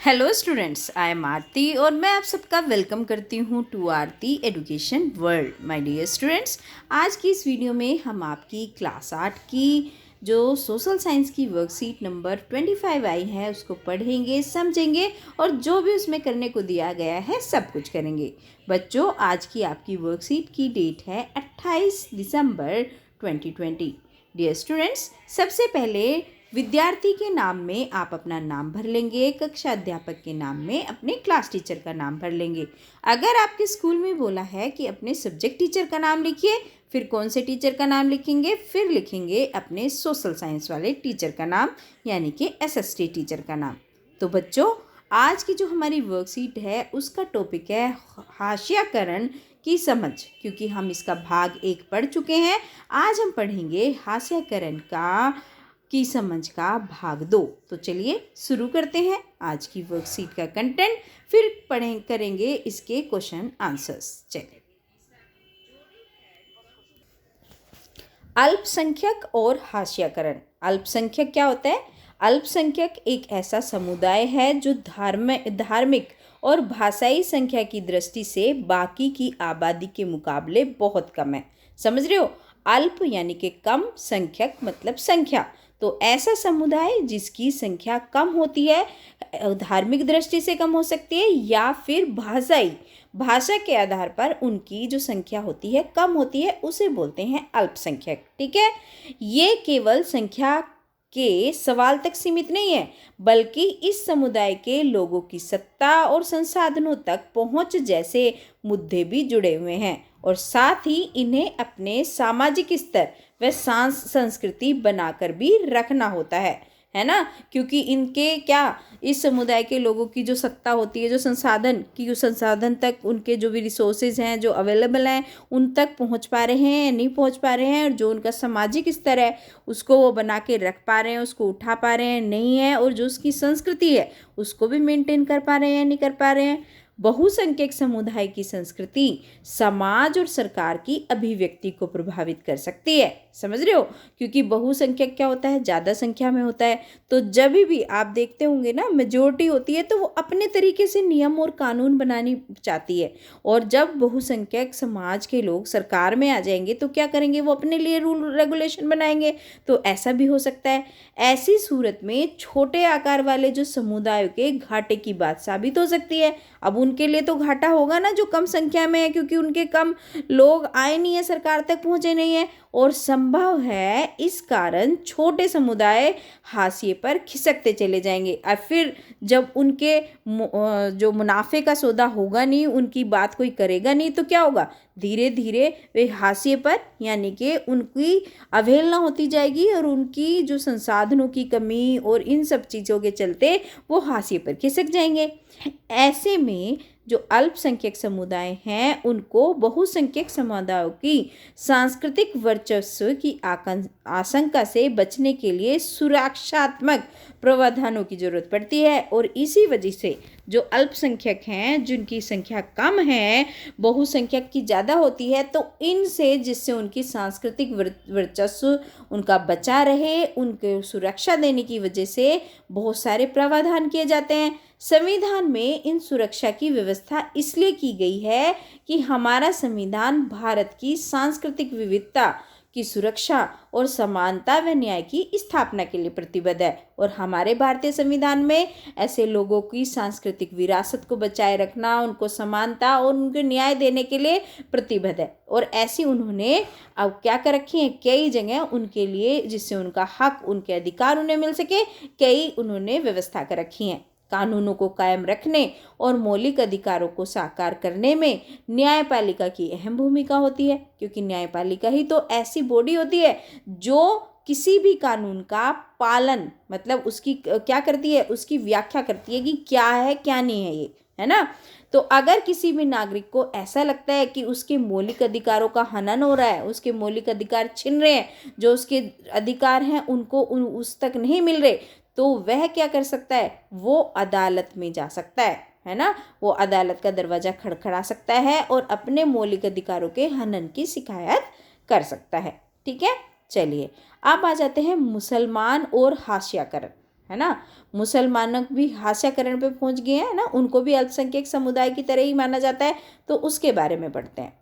Hello students, I am Aarti और मैं आप सबका वेलकम करती हूँ to Aarti education world. My dear students, आज की इस वीडियो में हम आपकी क्लास 8 की जो सोशल साइंस की वर्कशीट नंबर 25 आई है उसको पढ़ेंगे, समझेंगे और जो भी उसमें करने को दिया गया है सब कुछ करेंगे। बच्चों, आज की आपकी वर्कशीट की डेट है 28 दिसंबर 2020। डियर स्टूडेंट्स, सबसे पहले विद्यार्थी के नाम में आप अपना नाम भर लेंगे, कक्षा अध्यापक के नाम में अपने क्लास टीचर का नाम भर लेंगे। अगर आपके स्कूल में बोला है कि अपने सब्जेक्ट टीचर का नाम लिखिए, फिर कौन से टीचर का नाम लिखेंगे, फिर लिखेंगे अपने सोशल साइंस वाले टीचर का नाम यानी कि एसएसटी टीचर का नाम। तो बच्चों, आज की जो हमारी वर्कशीट है उसका टॉपिक है हाशियाकरण की समझ। क्योंकि हम इसका भाग 1 पढ़ चुके हैं, आज हम पढ़ेंगे हाशियाकरण की समझ का भाग 2। तो चलिए शुरू करते हैं आज की वर्कशीट का कंटेंट, फिर करेंगे इसके क्वेश्चन आंसर्स। चलिए, अल्पसंख्यक और हाशियाकरण। अल्पसंख्यक क्या होता है? अल्पसंख्यक एक ऐसा समुदाय है जो धार्मिक और भाषाई संख्या की दृष्टि से बाकी की आबादी के मुकाबले बहुत कम है। समझ रहे हो? अल्प यानी कि कम, संख्यक मतलब संख्या। तो ऐसा समुदाय जिसकी संख्या कम होती है, धार्मिक दृष्टि से कम हो सकती है या फिर भाषा के आधार पर उनकी जो संख्या होती है कम होती है, उसे बोलते हैं अल्पसंख्यक। ठीक है, ये केवल संख्या के सवाल तक सीमित नहीं है, बल्कि इस समुदाय के लोगों की सत्ता और संसाधनों तक पहुंच जैसे मुद्दे भी जुड़े हुए हैं और साथ ही इन्हें अपने सामाजिक स्तर व संस्कृति बनाकर भी रखना होता है ना। क्योंकि इनके इस समुदाय के लोगों की जो सत्ता होती है, जो संसाधन तक उनके जो भी रिसोर्सेज हैं जो अवेलेबल हैं उन तक पहुंच पा रहे हैं, नहीं पहुंच पा रहे हैं, और जो उनका सामाजिक स्तर है उसको वो बना के रख पा रहे हैं, उसको उठा पा रहे हैं, नहीं है, और जो उसकी संस्कृति है उसको भी मेंटेन कर पा रहे हैं, नहीं कर पा रहे हैं। बहुसंख्यक समुदाय की संस्कृति समाज और सरकार की अभिव्यक्ति को प्रभावित कर सकती है। समझ रहे हो? क्योंकि बहुसंख्यक क्या होता है? ज़्यादा संख्या में होता है। तो जब भी आप देखते होंगे ना, मेजोरिटी होती है तो वो अपने तरीके से नियम और कानून बनानी चाहती है, और जब बहुसंख्यक समाज के लोग सरकार में आ जाएंगे तो क्या करेंगे? वो अपने लिए रूल रेगुलेशन बनाएंगे। तो ऐसा भी हो सकता है। ऐसी सूरत में छोटे आकार वाले जो समुदायों के घाटे की बात साबित हो सकती है। अब उनके लिए तो घाटा होगा ना, जो कम संख्या में है, क्योंकि उनके कम लोग आए नहीं है, सरकार तक पहुंचे नहीं है, और संभव है इस कारण छोटे समुदाय हाशिए पर खिसकते चले जाएंगे। और फिर जब उनके जो मुनाफे का सौदा होगा नहीं, उनकी बात कोई करेगा नहीं, तो क्या होगा? धीरे धीरे वे हाशिए पर यानी कि उनकी अवहेलना होती जाएगी और उनकी जो संसाधनों की कमी और इन सब चीज़ों के चलते वो हाशिए पर खिसक जाएंगे। ऐसे में जो अल्पसंख्यक समुदाय हैं उनको बहुसंख्यक समुदायों की सांस्कृतिक वर्चस्व की आशंका से बचने के लिए सुरक्षात्मक प्रावधानों की जरूरत पड़ती है। और इसी वजह से जो अल्पसंख्यक हैं, जिनकी संख्या कम है, बहुसंख्यक की ज़्यादा होती है, तो इनसे जिससे उनकी सांस्कृतिक वर्चस्व उनका बचा रहे, उनके सुरक्षा देने की वजह से बहुत सारे प्रावधान किए जाते हैं। संविधान में इन सुरक्षा की व्यवस्था इसलिए की गई है कि हमारा संविधान भारत की सांस्कृतिक विविधता की सुरक्षा और समानता व न्याय की स्थापना के लिए प्रतिबद्ध है। और हमारे भारतीय संविधान में ऐसे लोगों की सांस्कृतिक विरासत को बचाए रखना, उनको समानता और उनको न्याय देने के लिए प्रतिबद्ध है। और ऐसी उन्होंने अब क्या कर रखी है, कई जगह उनके लिए, जिससे उनका हक, उनके अधिकार उन्हें मिल सके, कई उन्होंने व्यवस्था कर रखी है। कानूनों को कायम रखने और मौलिक अधिकारों को साकार करने में न्यायपालिका की अहम भूमिका होती है, क्योंकि न्यायपालिका ही तो ऐसी बॉडी होती है जो किसी भी कानून का पालन, मतलब उसकी क्या करती है, उसकी व्याख्या करती है कि क्या है क्या नहीं है, ये है ना। तो अगर किसी भी नागरिक को ऐसा लगता है कि उसके मौलिक अधिकारों का हनन हो रहा है, उसके मौलिक अधिकार छिन रहे हैं, जो उसके अधिकार हैं उनको उस तक नहीं मिल रहे, तो वह क्या कर सकता है? वो अदालत में जा सकता है ना। वो अदालत का दरवाज़ा खड़खड़ा सकता है और अपने मौलिक अधिकारों के हनन की शिकायत कर सकता है। ठीक है, चलिए अब आ जाते हैं मुसलमान और हाशियाकरण। है ना। मुसलमानों भी हास्याकरण पे पहुंच गए हैं ना, उनको भी अल्पसंख्यक समुदाय की तरह ही माना जाता है। तो उसके बारे में पढ़ते हैं।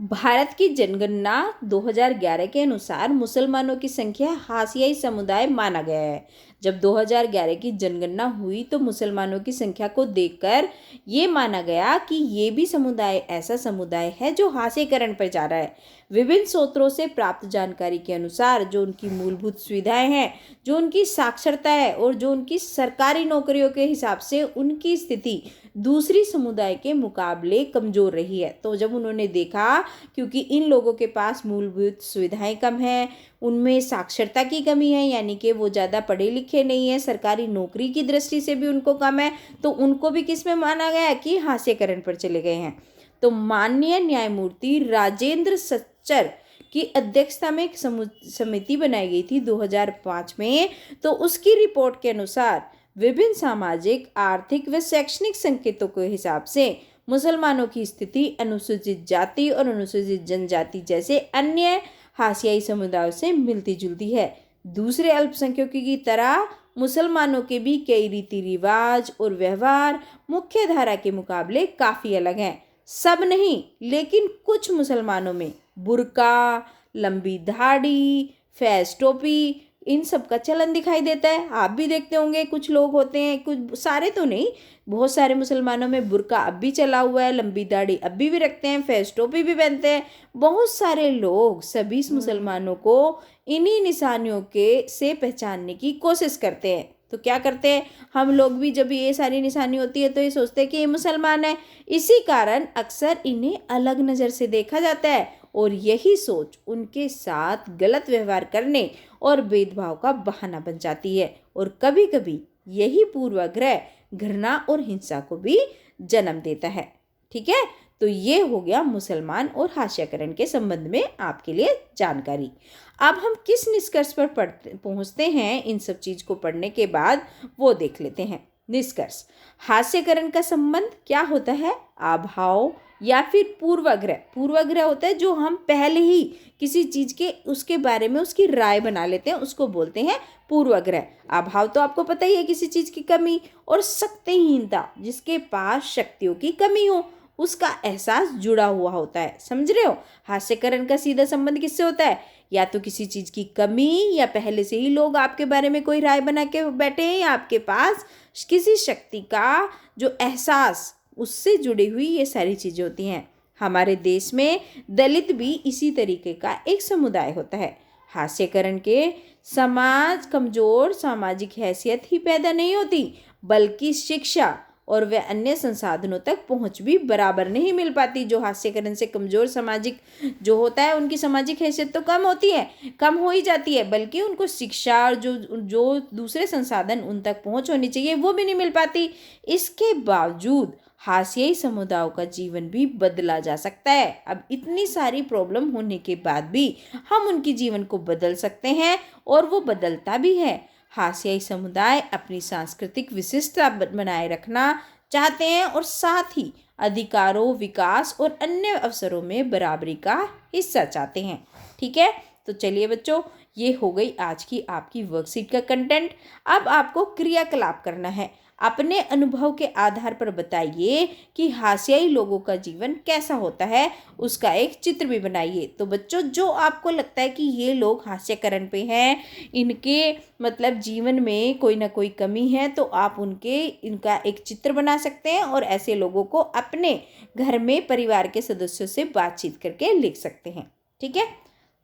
भारत की जनगणना 2011 के अनुसार मुसलमानों की संख्या हाशियाई समुदाय माना गया है। जब 2011 की जनगणना हुई तो मुसलमानों की संख्या को देखकर ये माना गया कि ये भी समुदाय ऐसा समुदाय है जो हास्यकरण पर जा रहा है। विभिन्न स्रोतों से प्राप्त जानकारी के अनुसार जो उनकी मूलभूत सुविधाएं हैं, जो उनकी साक्षरता है और जो उनकी सरकारी नौकरियों के हिसाब से उनकी स्थिति दूसरी समुदाय के मुकाबले कमज़ोर रही है। तो जब उन्होंने देखा क्योंकि इन लोगों के पास मूलभूत सुविधाएं कम हैं, उनमें साक्षरता की कमी है, यानी कि वो ज़्यादा पढ़े लिखे नहीं है, सरकारी नौकरी की दृष्टि से भी उनको कम है, तो उनको भी किस में माना गया कि हास्यकरण पर चले गए हैं। तो माननीय न्यायमूर्ति राजेंद्र सच्चर की अध्यक्षता में एक समिति बनाई गई थी 2005 में। तो उसकी रिपोर्ट के अनुसार विभिन्न सामाजिक, आर्थिक व शैक्षणिक संकेतों के हिसाब से मुसलमानों की स्थिति अनुसूचित जाति और अनुसूचित जनजाति जैसे अन्य हाशियाई समुदायों से मिलती जुलती है। दूसरे अल्पसंख्यकों की तरह मुसलमानों के भी कई रीति रिवाज और व्यवहार मुख्य धारा के मुकाबले काफ़ी अलग हैं। सब नहीं, लेकिन कुछ मुसलमानों में बुर्का, लंबी दाढ़ी, फैज टोपी, इन सब का चलन दिखाई देता है। आप भी देखते होंगे, कुछ लोग होते हैं, कुछ सारे तो नहीं, बहुत सारे मुसलमानों में बुर्का अब भी चला हुआ है, लंबी दाढ़ी अब भी रखते हैं, फैज टोपी भी पहनते हैं। बहुत सारे लोग सभी मुसलमानों को इन्हीं निशानियों के से पहचानने की कोशिश करते हैं। तो क्या करते हैं हम लोग भी, जब ये सारी निशानी होती है तो ये सोचते हैं कि ये मुसलमान है। इसी कारण अक्सर इन्हें अलग नज़र से देखा जाता है और यही सोच उनके साथ गलत व्यवहार करने और भेदभाव का बहाना बन जाती है और कभी कभी यही पूर्वाग्रह घृणा और हिंसा को भी जन्म देता है। ठीक है, तो ये हो गया मुसलमान और हास्यकरण के संबंध में आपके लिए जानकारी। अब हम किस निष्कर्ष पर पहुंचते हैं इन सब चीज़ को पढ़ने के बाद, वो देख लेते हैं। निष्कर्ष, हास्यकरण का संबंध क्या होता है? अभाव या फिर पूर्वाग्रह। पूर्वाग्रह होता है जो हम पहले ही किसी चीज़ के उसके बारे में उसकी राय बना लेते हैं, उसको बोलते हैं पूर्वाग्रह। अभाव तो आपको पता ही है, किसी चीज़ की कमी, और शक्तिहीनता, जिसके पास शक्तियों की कमी हो उसका एहसास जुड़ा हुआ होता है। समझ रहे हो? हास्यकरण का सीधा संबंध किससे होता है? या तो किसी चीज़ की कमी, या पहले से ही लोग आपके बारे में कोई राय बना के बैठे हैं, या आपके पास किसी शक्ति का जो एहसास, उससे जुड़ी हुई ये सारी चीज़ें होती हैं। हमारे देश में दलित भी इसी तरीके का एक समुदाय होता है। हास्यकरण के समाज कमज़ोर सामाजिक हैसियत ही पैदा नहीं होती, बल्कि शिक्षा और वे अन्य संसाधनों तक पहुंच भी बराबर नहीं मिल पाती। जो हास्यकरण से कमज़ोर सामाजिक जो होता है, उनकी सामाजिक हैसियत तो कम होती है, कम हो ही जाती है, बल्कि उनको शिक्षा और जो दूसरे संसाधन उन तक पहुंच होनी चाहिए वो भी नहीं मिल पाती। इसके बावजूद हाशियाई समुदायों का जीवन भी बदला जा सकता है। अब इतनी सारी प्रॉब्लम होने के बाद भी हम उनके जीवन को बदल सकते हैं और वो बदलता भी है। हाशियाई समुदाय अपनी सांस्कृतिक विशिष्टता बनाए रखना चाहते हैं और साथ ही अधिकारों, विकास और अन्य अवसरों में बराबरी का हिस्सा चाहते हैं। ठीक है, तो चलिए बच्चों, ये हो गई आज की आपकी वर्कशीट का कंटेंट। अब आपको क्रियाकलाप करना है। अपने अनुभव के आधार पर बताइए कि हाशियाई लोगों का जीवन कैसा होता है, उसका एक चित्र भी बनाइए। तो बच्चों, जो आपको लगता है कि ये लोग हास्यकरण पे हैं, इनके मतलब जीवन में कोई ना कोई कमी है, तो आप इनका एक चित्र बना सकते हैं और ऐसे लोगों को अपने घर में परिवार के सदस्यों से बातचीत करके लिख सकते हैं। ठीक है,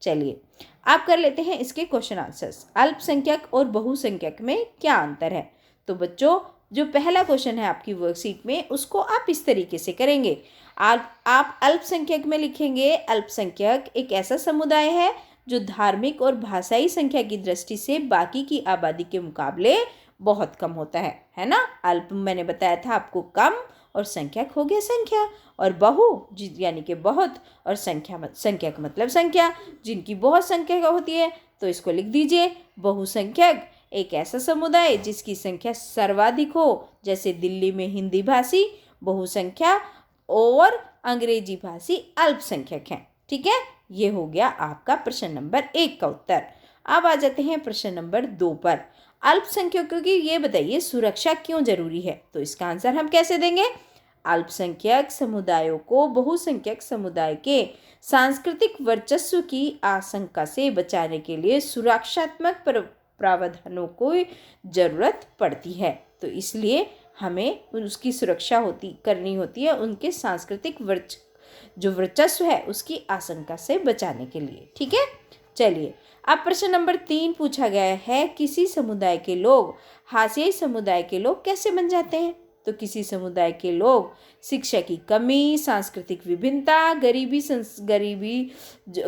चलिए आप कर लेते हैं इसके क्वेश्चन आंसर्स। अल्पसंख्यक और बहुसंख्यक में क्या अंतर है? तो बच्चों, जो पहला क्वेश्चन है आपकी वर्कशीट में, उसको आप इस तरीके से करेंगे। आप अल्पसंख्यक में लिखेंगे, अल्पसंख्यक एक ऐसा समुदाय है जो धार्मिक और भाषाई संख्या की दृष्टि से बाकी की आबादी के मुकाबले बहुत कम होता है ना। अल्प मैंने बताया था आपको कम, और संख्यक हो गया संख्या, और बहु यानी कि बहुत, और संख्यक मतलब संख्या जिनकी बहुत संख्या होती है। तो इसको लिख दीजिए, बहुसंख्यक एक ऐसा समुदाय जिसकी संख्या सर्वाधिक हो, जैसे दिल्ली में हिंदी भाषी बहुसंख्या और अंग्रेजी भाषी अल्पसंख्यक हैं। ठीक है, ये हो गया आपका प्रश्न नंबर 1 का उत्तर। अब आ जाते हैं प्रश्न नंबर 2 पर। अल्पसंख्यकों की ये बताइए सुरक्षा क्यों जरूरी है? तो इसका आंसर हम कैसे देंगे? अल्पसंख्यक समुदायों को बहुसंख्यक समुदाय के सांस्कृतिक वर्चस्व की आशंका से बचाने के लिए सुरक्षात्मक प्रावधानों को जरूरत पड़ती है। तो इसलिए हमें उसकी सुरक्षा करनी होती है उनके सांस्कृतिक जो वर्चस्व है उसकी आशंका से बचाने के लिए। ठीक है, चलिए अब प्रश्न नंबर 3 पूछा गया है, किसी समुदाय के लोग हाशियाई समुदाय के लोग कैसे बन जाते हैं? तो किसी समुदाय के लोग शिक्षा की कमी, सांस्कृतिक विभिन्नता,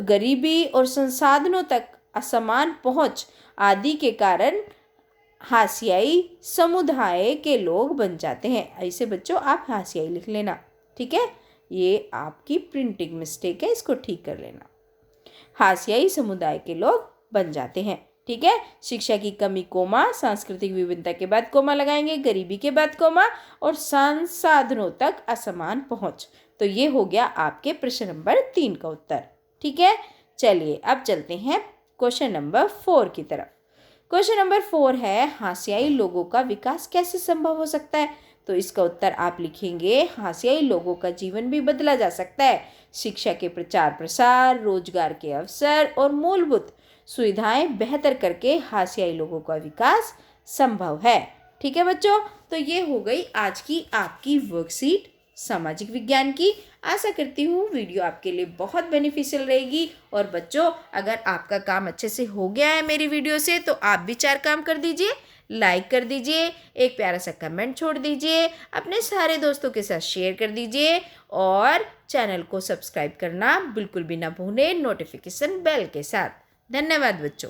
गरीबी और संसाधनों तक असमान पहुंच आदि के कारण हाशियाई समुदाय के लोग बन जाते हैं। ऐसे बच्चों आप हाशियाई लिख लेना। ठीक है, ये आपकी प्रिंटिंग मिस्टेक है, इसको ठीक कर लेना। हाशियाई समुदाय के लोग बन जाते हैं। ठीक है, शिक्षा की कमी कोमा, सांस्कृतिक विभिन्नता के बाद कोमा लगाएंगे, गरीबी के बाद कोमा और संसाधनों तक असमान पहुंच। तो ये हो गया आपके प्रश्न नंबर 3 का उत्तर। ठीक है, चलिए अब चलते हैं क्वेश्चन नंबर 4 की तरफ। क्वेश्चन नंबर 4 है, हाशियाई लोगों का विकास कैसे संभव हो सकता है? तो इसका उत्तर आप लिखेंगे, हाशियाई लोगों का जीवन भी बदला जा सकता है। शिक्षा के प्रचार प्रसार, रोजगार के अवसर और मूलभूत सुविधाएं बेहतर करके हाशियाई लोगों का विकास संभव है। ठीक है बच्चों, तो ये हो गई आज की आपकी वर्कशीट सामाजिक विज्ञान की। आशा करती हूँ वीडियो आपके लिए बहुत बेनिफिशियल रहेगी। और बच्चों, अगर आपका काम अच्छे से हो गया है मेरी वीडियो से तो आप भी 4 काम कर दीजिए। लाइक कर दीजिए, एक प्यारा सा कमेंट छोड़ दीजिए, अपने सारे दोस्तों के साथ शेयर कर दीजिए और चैनल को सब्सक्राइब करना बिल्कुल भी ना भूलें नोटिफिकेशन बेल के साथ। धन्यवाद बच्चों।